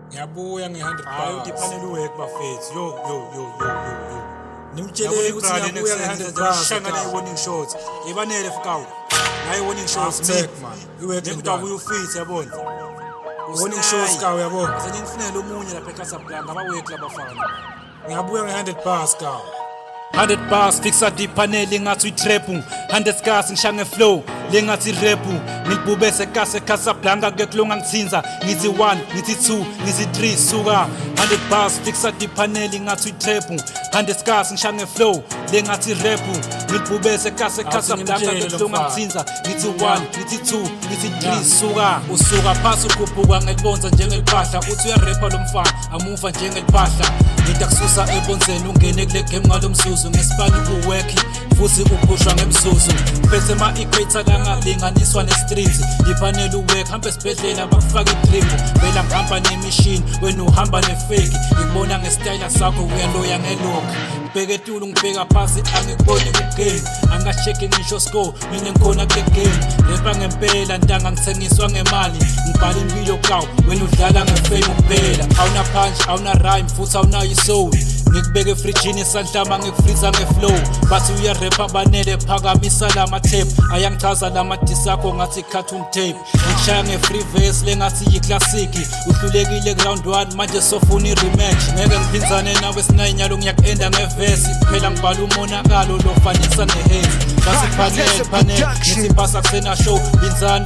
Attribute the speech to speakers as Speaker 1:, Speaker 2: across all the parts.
Speaker 1: Ngiyabuya nge-100
Speaker 2: Hayi
Speaker 1: bars.
Speaker 2: udipanela uwek bafethu. Yo.
Speaker 1: Nimtshele ukuthi ngiyabuya nge-100 bars.
Speaker 2: Shanga nayi-warning shots. Ibanele fikawu. Nayi-warning shots.
Speaker 1: Tech man. Iwek
Speaker 2: Nekuda
Speaker 1: ngidala.
Speaker 2: uyufit yabona.
Speaker 1: Warning shots kawu yabo.
Speaker 2: Seningfunela omunye lapha eCasablanca abawek labafana.
Speaker 1: Ngiyabuya nge-100 bars kawu.
Speaker 2: 100 bars fixa dipaneli ngathi uyitrap 100 scars ngishange flow lengathi rap ngilibube sekase Casablanca ke kulunga ngithinza ngithi 1 ngithi 2 ngithi 3 suka 100 bars fixa dipaneli ngathi uyitrap 100 scars ngishange flow lengathi rap ngilibube sekase Casablanca ke kulunga ngithinza ngithi 1 ngithi 2 ngithi 3 suka usuka phasi ukhuphuka ngelibonza njengeliphahla uthi uyarapha lo mfana amuva njengeliphahla ngithi akususa ebonzeni ungene kule game ngalomzuzu ngesibani uweki futhi uphushwa ngemzuzu bese ama-equator langalinganiswa ne-streets dipanela uwek hamba esibhedlela bakufaka idrip vela ngihamba nemishini wena uhamba nefeki ngikubona ngesitayela sakho uyaloya ngelokhu ngibheke etulu ngibheka phasi angikuboni kugame angashekhe ngisho score mina ngikhona kule game repa ngempela ntanga ngithengiswa ngemali ngibhala impilo kawu wena udlala ngefame kuphela awuna punch awuna rhyme futhi awunayo isoul ngikubeke efrijini esandlama ngikufriza ngeflow bathi uyarapha banele phakamisa lama-tape ayangichaza lamadisi akho ngathi cartoon tape ngikushaya nge-free verse lengathi yiklasiki uhlulekile ku-round 1 manje sofuna i-rematch ngeke ngiphinzane nawe sinayinyalo ngiyaku-enda ngevesi phela ngibhala umonakalo lofanisa nehezi basipanel ngithi phasa kusena show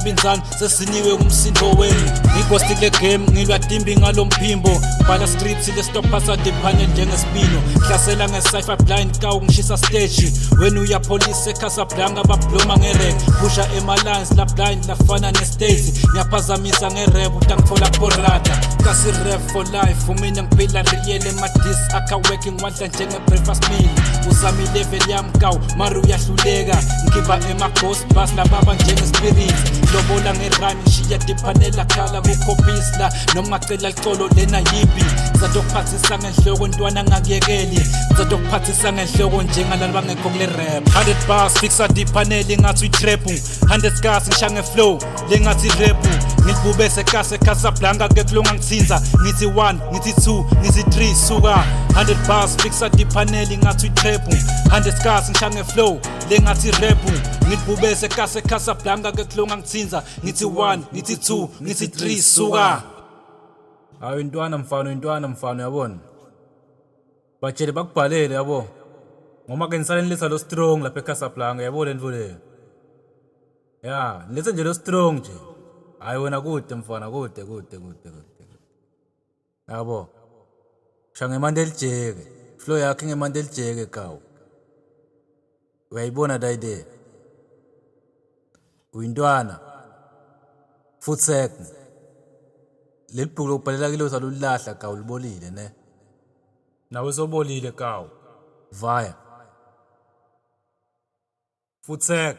Speaker 2: binzani sesiniwe kumsindo wenu ngighosti kule game ngilwa timbi ngalo mphimbo bhala script le-stop phasa dipanel njengesibino hlasela nge-cypher blind kawu ngishisa stage wena uyapholisa eCasablanca babloma ngerap pusha emalines la blind lafana ne-states ngiyaphazamisa ngerap utangithola porata kasi rap for life umina ngiphila real emadis akha-working wadla njenge-breakfast meal uzama ilevel yami kawu mari uyahluleka ngikhipha ema-ghost bus lababa njenge-spirit lobola ngerime ngishiya dipanela khala kukhopisi la noma ngacela licolo lena yimbi ngizatokuphathisa ngenhloko ntwana ngakuyekeli ngizatokuphathisa ngenhloko njengalala bangekho kule rap 100 bars fixa dipaneli ngathi uyitrap 100 scars ngishange flow lengathi rap ngilibube sekase Casablanca ke kulunga ngithinza ngithi 1 ngithi 2 ngithi 3 suka 100 bars fixa dipaneli ngathi uyitrap 100 scars ngishange flow lengathi rap ngilibube sekase Casablanca ke kulunga ngithinza ngithi 1 ngithi 2 ngithi 3 suka hayi intwana mfano yabona batshele bakubhalele yabo ngoma ke nisalenilisa lo strong lapha eCasablanca yabo le nto le ya nilethe nje lo strong nje hayi wena kude mfana kude yabo shange emande elijeke flow yakhe ngemande elijeke kawu uyayibona dayide uyintwana futhi lelibhuku lokubhalela kilo salulahla kawu libolile ne nawe sobolile kawu vaya futhi